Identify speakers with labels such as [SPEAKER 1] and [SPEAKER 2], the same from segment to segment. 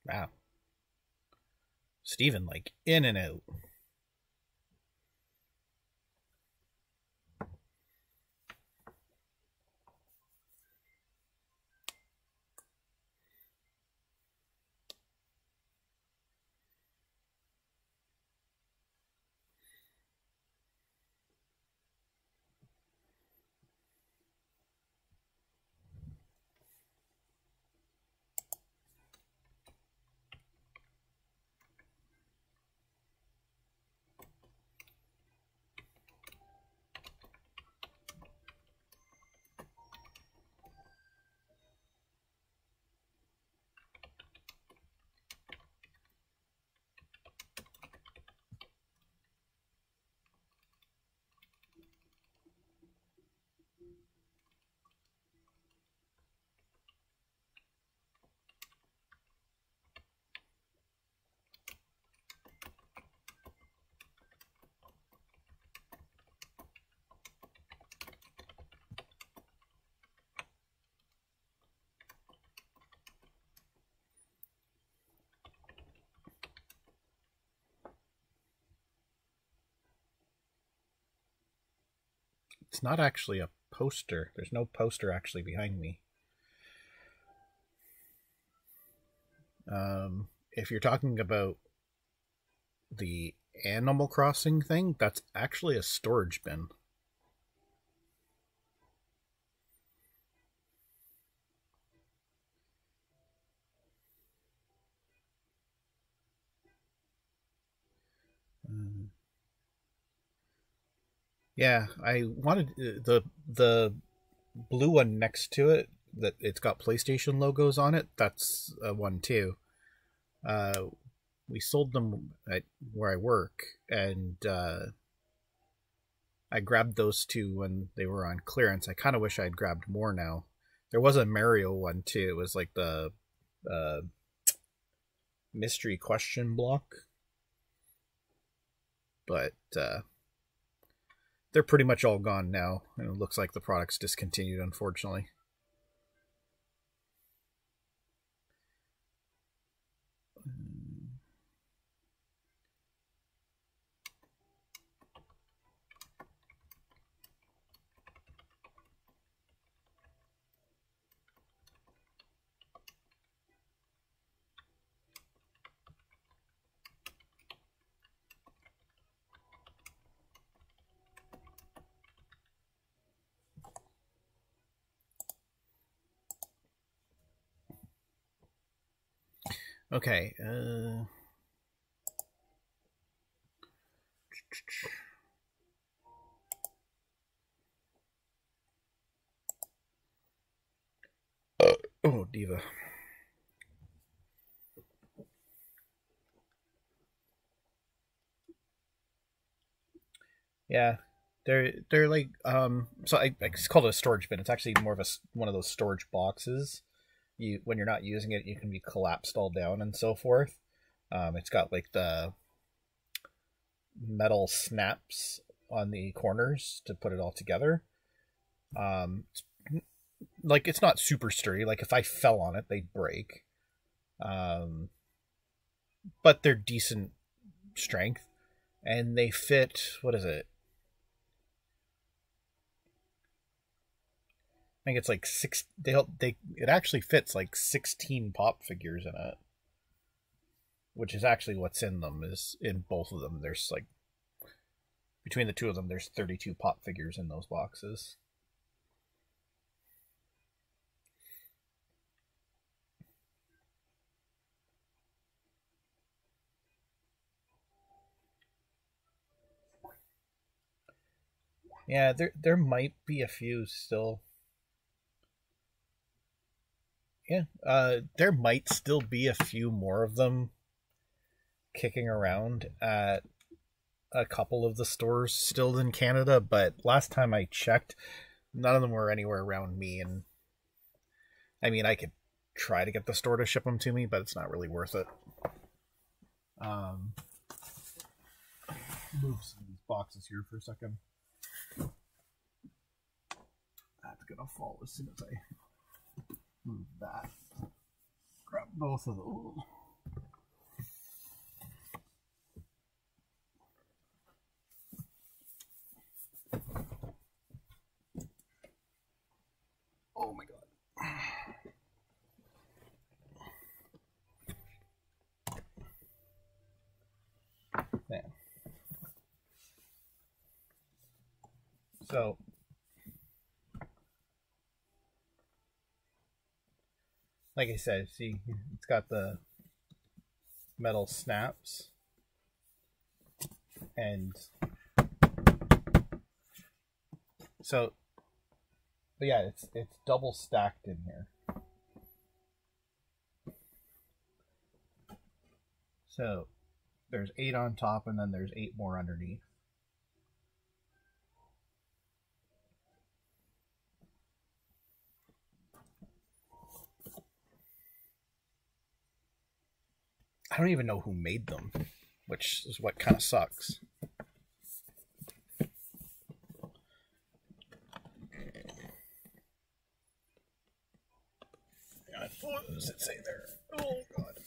[SPEAKER 1] Wow. Steven, like, in and out. It's not actually a poster. There's no poster actually behind me. If you're talking about the Animal Crossing thing, that's actually a storage bin. Yeah, I wanted the blue one next to it that it's got PlayStation logos on it. That's one too. Uh, we sold them at where I work, and I grabbed those two when they were on clearance. I kind of wish I'd grabbed more now. There was a Mario one too. It was like the uh, mystery question block, but they're pretty much all gone now. And it looks like the product's discontinued, unfortunately. Okay. Oh, Diva. Yeah, they're like so I it's called a storage bin. It's actually more of a one of those storage boxes. You when you're not using it, you can be collapsed all down and so forth. It's got like the metal snaps on the corners to put it all together. It's, like it's not super sturdy. Like if I fell on it, they'd break. Um, but they're decent strength, and they fit. What is it? I think it's like six. They it actually fits like 16 pop figures in it, which is actually what's in them. Is in both of them. There's like between the two of them, there's 32 pop figures in those boxes. Yeah, there might be a few still. Yeah, there might still be a few more of them kicking around at a couple of the stores still in Canada, but last time I checked, none of them were anywhere around me. And I mean, I could try to get the store to ship them to me, but it's not really worth it. Um, move some of these boxes here for a second. That's gonna fall as soon as I move that. Grab both of those. So, like I said, see, it's got the metal snaps, and so, but yeah, it's double stacked in here. So there's 8 on top, and then there's 8 more underneath. I don't even know who made them, which is what kind of sucks. What does it say there? Oh, God.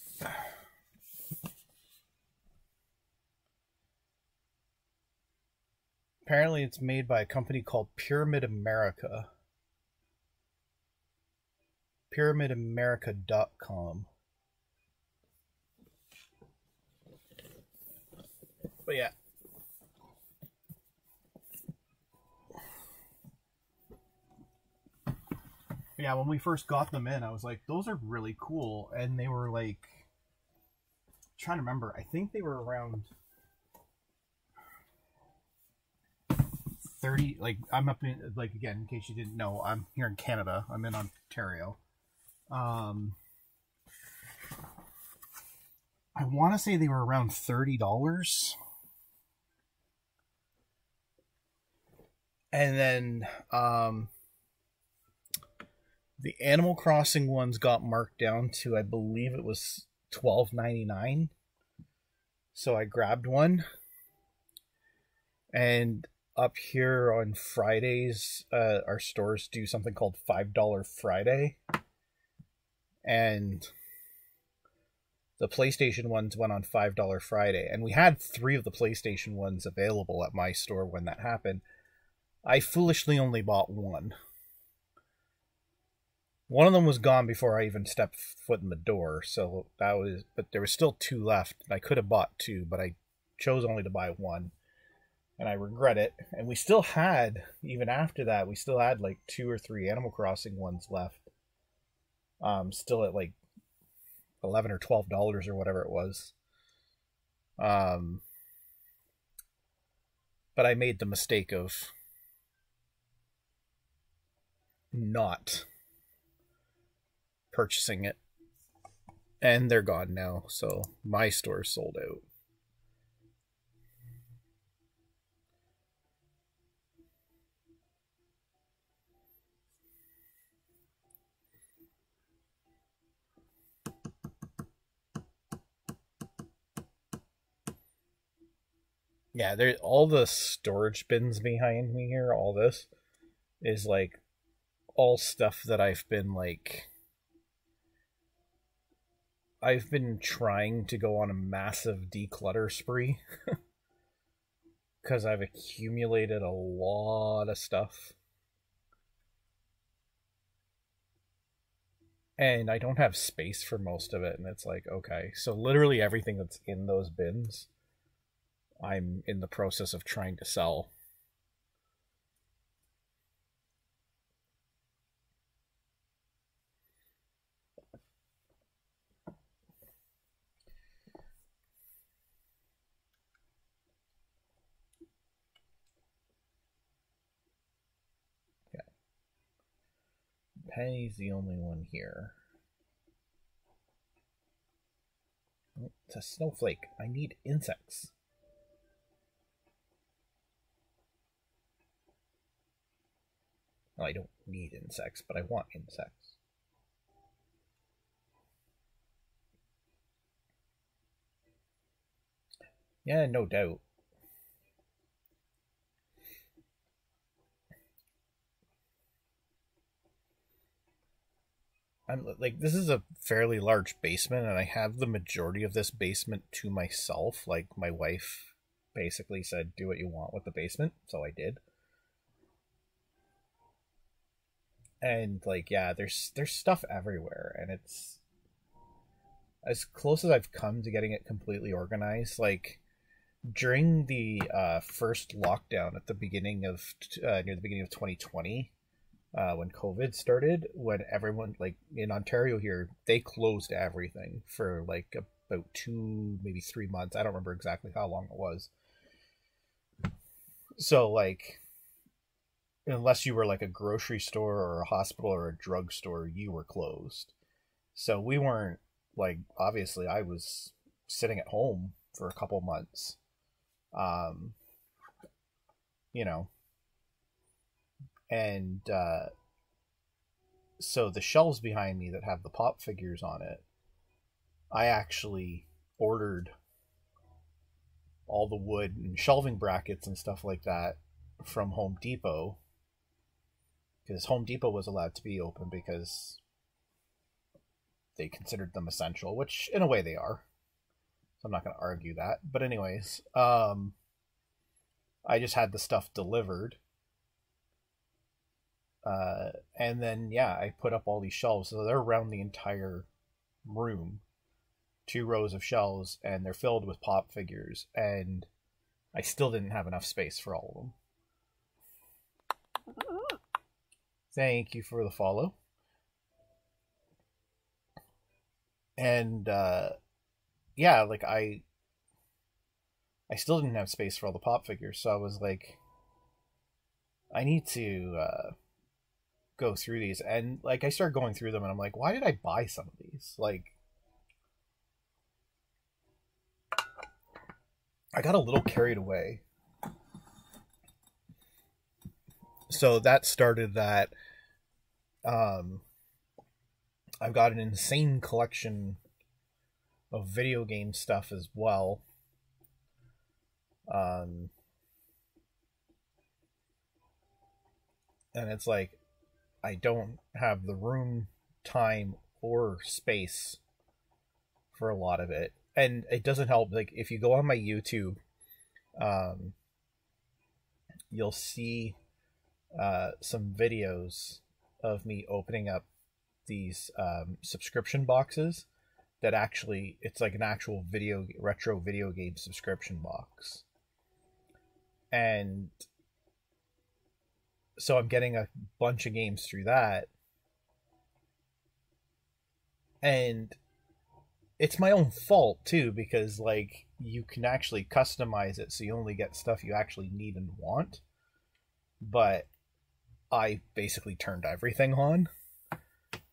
[SPEAKER 1] Apparently it's made by a company called Pyramid America. PyramidAmerica.com. But yeah. Yeah, when we first got them in, I was like, those are really cool. And they were like, I'm trying to remember, I think they were around 30, like, I'm up in, like, again, in case you didn't know, I'm here in Canada. I'm in Ontario. I want to say they were around $30. And then, the Animal Crossing ones got marked down to, I believe it was $12.99. So I grabbed one. And up here on Fridays, our stores do something called $5 Friday. And the PlayStation ones went on $5 Friday. And we had 3 of the PlayStation ones available at my store when that happened. I foolishly only bought one. One of them was gone before I even stepped foot in the door, so that was, but there was still 2 left. I could have bought 2, but I chose only to buy 1, and I regret it. And we still had, even after that, we still had like 2 or 3 Animal Crossing ones left. Still at like $11 or $12 or whatever it was. But I made the mistake of not purchasing it, and they're gone now, so my store sold out. Yeah, there, all the storage bins behind me here, all this is like all stuff that I've been trying to go on a massive declutter spree because I've accumulated a lot of stuff. And I don't have space for most of it, and it's like, okay, so literally everything that's in those bins, I'm in the process of trying to sell. Penny's the only one here. It's a snowflake. I need insects. Well, I don't need insects, but I want insects. Yeah, no doubt. I'm like, this is a fairly large basement, and I have the majority of this basement to myself. Like, my wife basically said, do what you want with the basement, so I did. And like, yeah, there's stuff everywhere, and it's as close as I've come to getting it completely organized. Like, during the first lockdown at the beginning of near the beginning of 2020, when COVID started, when everyone, like in Ontario here, they closed everything for like about 2, maybe 3 months. I don't remember exactly how long it was. So like, unless you were like a grocery store or a hospital or a drugstore, you were closed. So we weren't, like, obviously I was sitting at home for a couple months. Um, you know, and so the shelves behind me that have the pop figures on it, I actually ordered all the wood and shelving brackets and stuff like that from Home Depot, because Home Depot was allowed to be open because they considered them essential, which in a way they are. So I'm not going to argue that. But anyways, I just had the stuff delivered. And then, yeah, I put up all these shelves. So they're around the entire room. 2 rows of shelves, and they're filled with pop figures. And I still didn't have enough space for all of them. Thank you for the follow. And yeah, like I still didn't have space for all the pop figures, so I was like, I need to go through these. And like I started going through them, and I'm like, why did I buy some of these? Like, I got a little carried away. So that started that. I've got an insane collection of video game stuff as well. And it's like, I don't have the room, time, or space for a lot of it. And it doesn't help, like, if you go on my YouTube, you'll see some videos of me opening up these subscription boxes that actually, it's like an actual retro video game subscription box. And so I'm getting a bunch of games through that. And it's my own fault too, because like you can actually customize it so you only get stuff you actually need and want. But I basically turned everything on.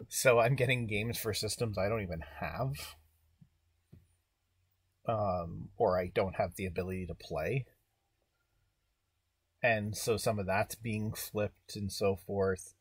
[SPEAKER 1] So I'm getting games for systems I don't even have. Or I don't have the ability to play. And so some of that's being flipped and so forth.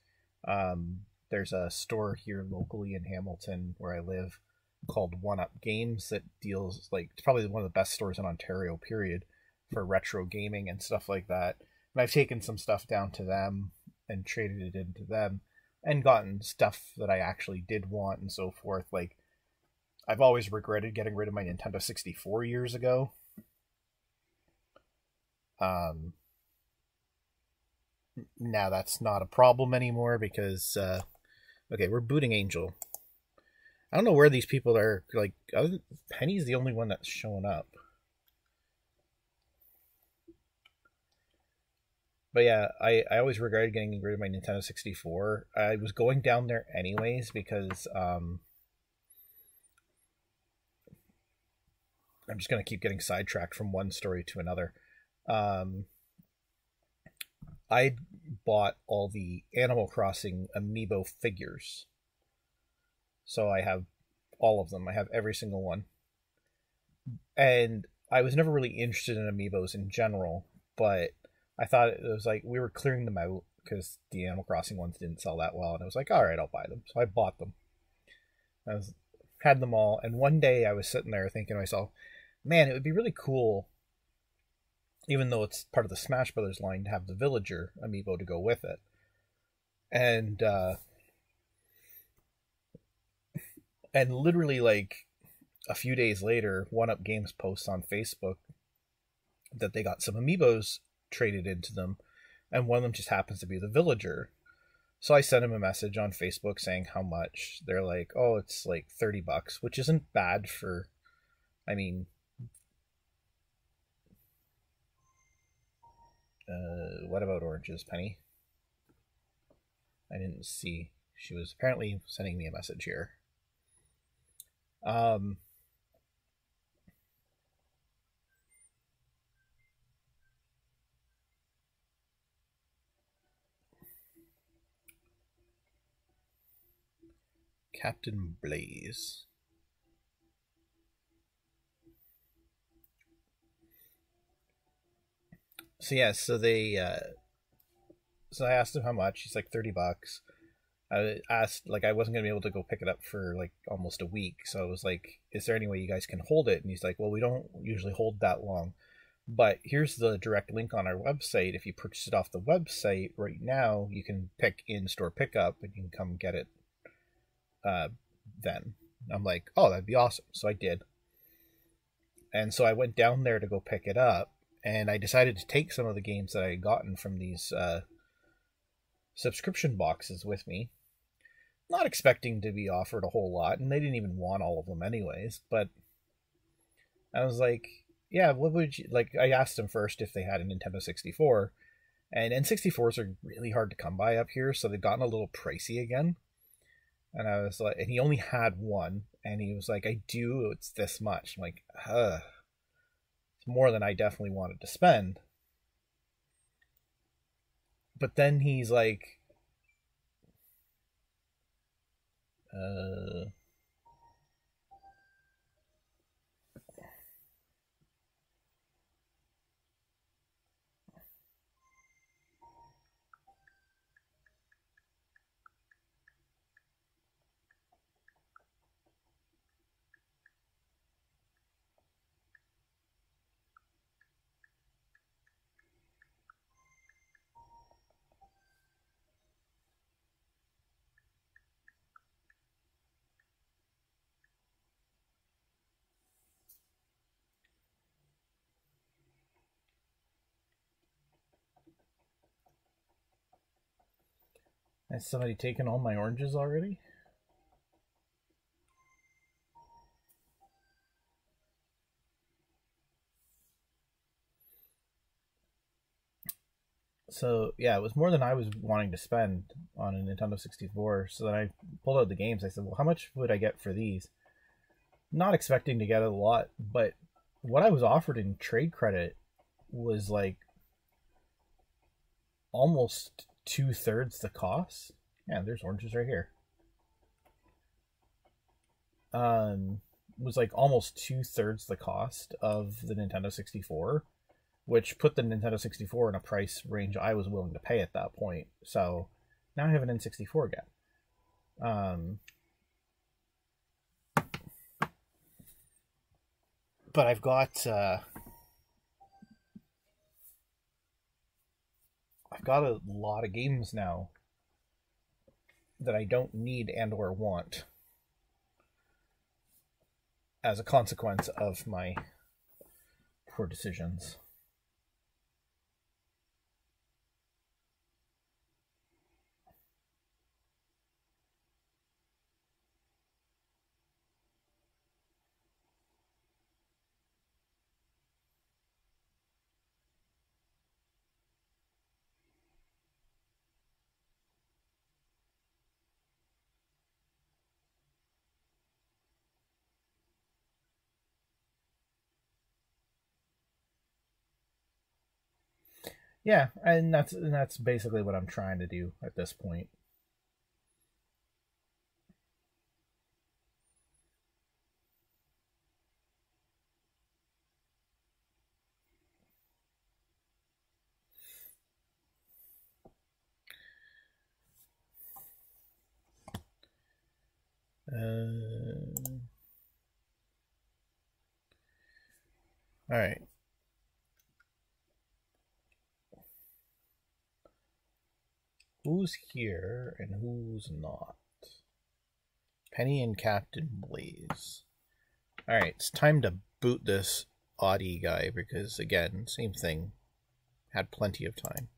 [SPEAKER 1] There's a store here locally in Hamilton where I live called One Up Games that deals, like, it's probably one of the best stores in Ontario, period, for retro gaming and stuff like that. And I've taken some stuff down to them and traded it into them and gotten stuff that I actually did want and so forth. Like, I've always regretted getting rid of my Nintendo 64 years ago. Now that's not a problem anymore because, okay, we're booting Angel. I don't know where these people are, like, Penny's the only one that's showing up. But yeah, I always regretted getting rid of my Nintendo 64. I was going down there anyways because, I'm just going to keep getting sidetracked from one story to another. I bought all the Animal Crossing amiibo figures. So I have all of them. I have every single one. And I was never really interested in amiibos in general, but I thought it was like we were clearing them out because the Animal Crossing ones didn't sell that well. And I was like, all right, I'll buy them. So I bought them. Had them all. And one day I was sitting there thinking to myself, man, it would be really cool, even though it's part of the Smash Brothers line, to have the Villager amiibo to go with it. And literally, like, a few days later, One Up Games posts on Facebook that they got some amiibos traded into them, and one of them just happens to be the Villager. So I sent him a message on Facebook saying how much. They're like, oh, it's like $30, which isn't bad for, I mean, What about oranges, Penny? I didn't see. She was apparently sending me a message here. Captain Blaze. So yeah, so they so I asked him how much. He's like $30. I asked, like, I wasn't gonna be able to go pick it up for like almost a week, so I was like, "Is there any way you guys can hold it?" And he's like, "Well, we don't usually hold that long, but here's the direct link on our website. If you purchase it off the website right now, you can pick in-store pickup and you can come get it." Then I'm like, "Oh, that'd be awesome!" So I did, and so I went down there to go pick it up, and I decided to take some of the games that I had gotten from these subscription boxes with me, not expecting to be offered a whole lot, and they didn't even want all of them anyways. But I was like, yeah, what would you like? I asked them first if they had a Nintendo 64, and N64s are really hard to come by up here, so they've gotten a little pricey again. And I was like, and he only had one, and he was like, "I do, it's this much." I'm like, it's more than I definitely wanted to spend. But then he's like, uh, has somebody taken all my oranges already? So yeah, it was more than I was wanting to spend on a Nintendo 64. So then I pulled out the games. I said, "Well, how much would I get for these?" Not expecting to get a lot, but what I was offered in trade credit was like almost 2/3 the cost. Yeah, there's oranges right here. Was like almost 2/3 the cost of the Nintendo 64, which put the Nintendo 64 in a price range I was willing to pay at that point. So now I have an N64 again. But I've got a lot of games now that I don't need and or want as a consequence of my poor decisions. Yeah, and that's basically what I'm trying to do at this point. All right. Who's here and who's not? Penny and Captain Blaze. All right, it's time to boot this Audi guy because, again, same thing. Had plenty of time.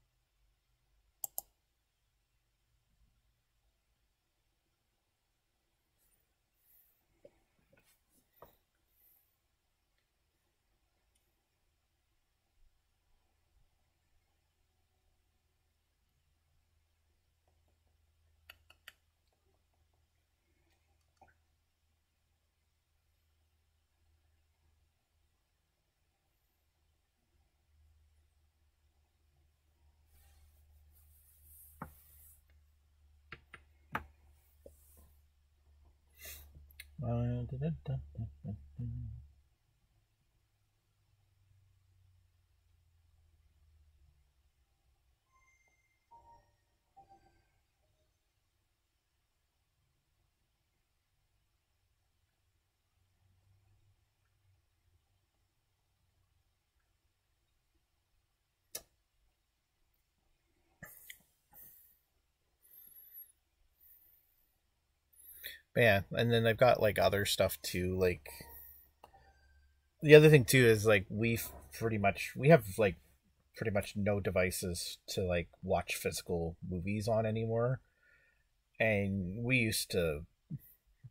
[SPEAKER 1] Yeah, and then they've got like other stuff too. Like the other thing too is like we have like pretty much no devices to like watch physical movies on anymore. And we used to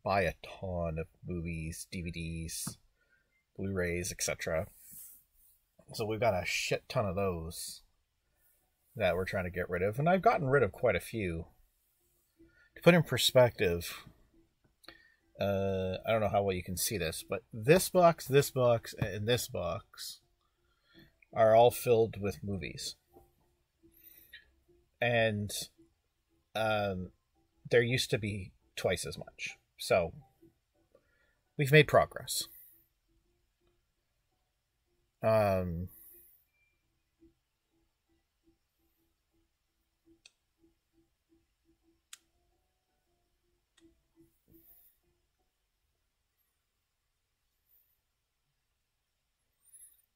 [SPEAKER 1] buy a ton of movies, DVDs, Blu-rays, etc. So we've got a shit ton of those that we're trying to get rid of, and I've gotten rid of quite a few. To put in perspective, I don't know how well you can see this, but this box, and this box are all filled with movies. And there used to be twice as much. So we've made progress.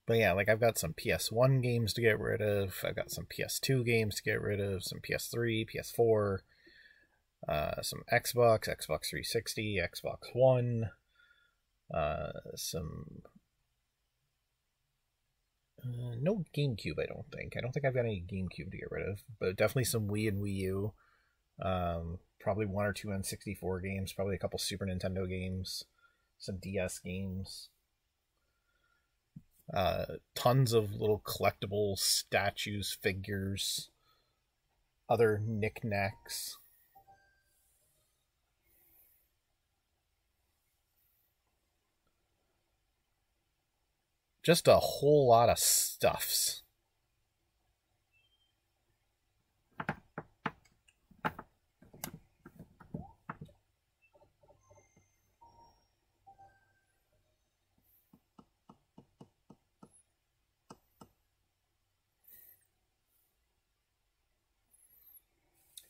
[SPEAKER 1] But yeah, like I've got some PS1 games to get rid of. I've got some PS2 games to get rid of. Some PS3, PS4, some Xbox 360, Xbox One, some no GameCube. I don't think I've got any GameCube to get rid of, but definitely some Wii and Wii U. Probably one or two N64 games. Probably a couple Super Nintendo games. Some DS games. Tons of little collectible statues, figures, other knickknacks. Just a whole lot of stuffs.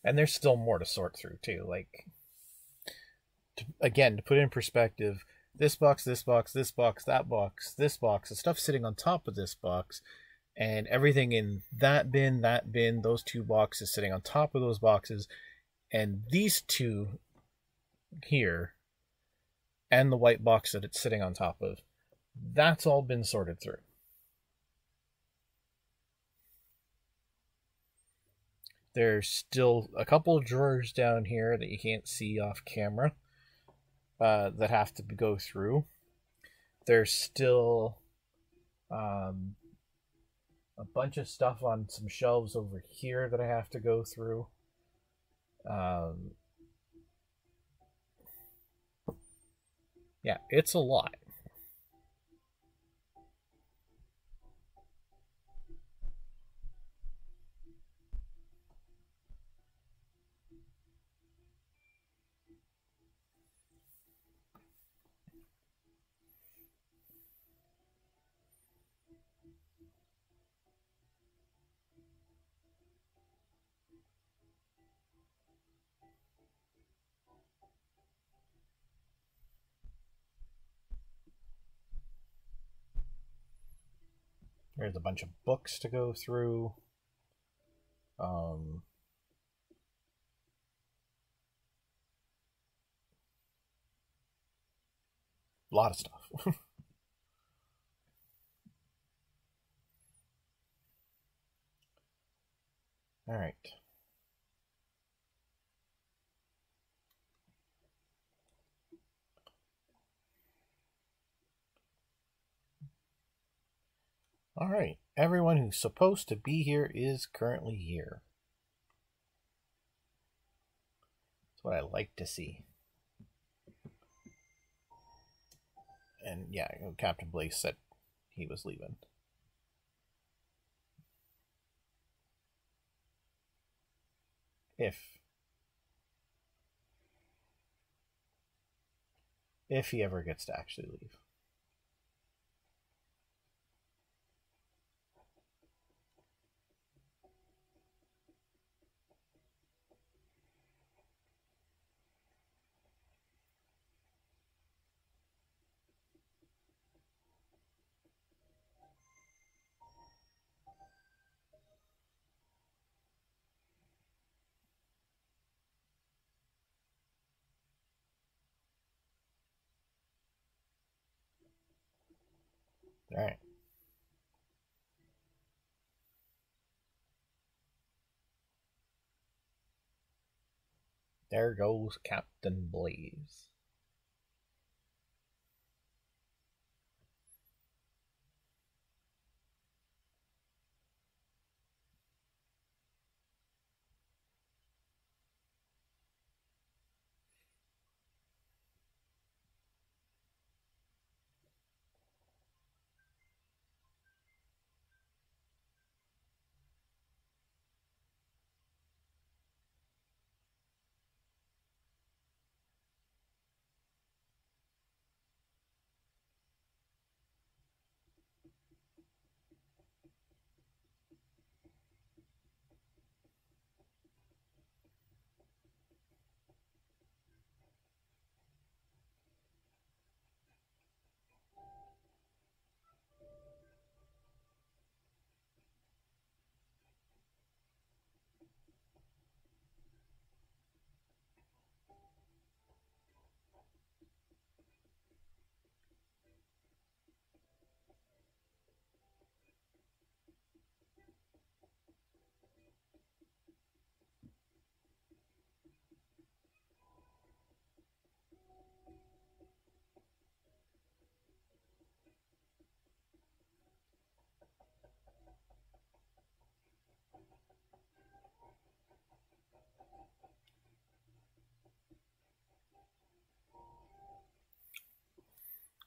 [SPEAKER 1] And there's still more to sort through too. Like, again, to put it in perspective, this box, that box, this box, the stuff sitting on top of this box, and everything in that bin, those two boxes sitting on top of those boxes, and these two here, and the white box that it's sitting on top of, that's all been sorted through. There's still a couple of drawers down here that you can't see off camera that have to go through. There's still a bunch of stuff on some shelves over here that I have to go through. Yeah, it's a lot. There's a bunch of books to go through. A lot of stuff. All right. All right. Everyone who's supposed to be here is currently here. That's what I like to see. And yeah, Captain Blaze said he was leaving. If if he ever gets to actually leave. All right. There goes Captain Blaze.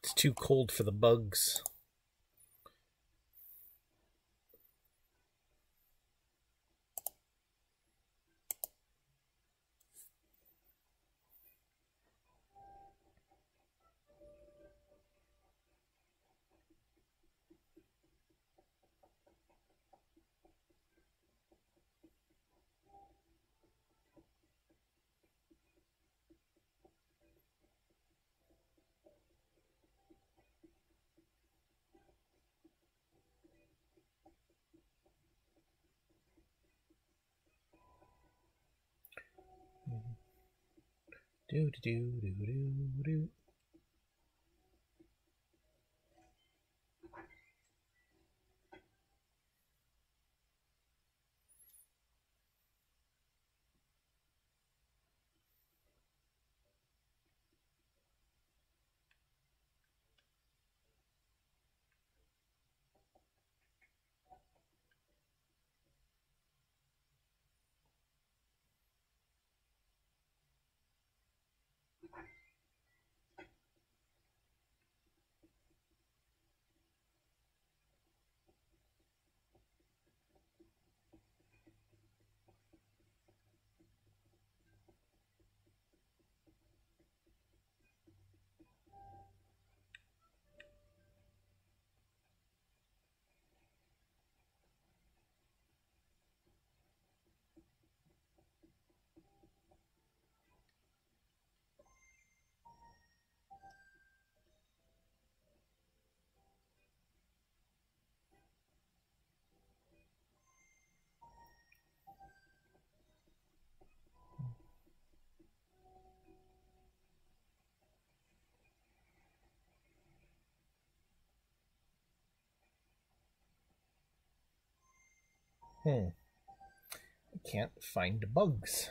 [SPEAKER 1] It's too cold for the bugs. Do do do do do do. I can't find bugs.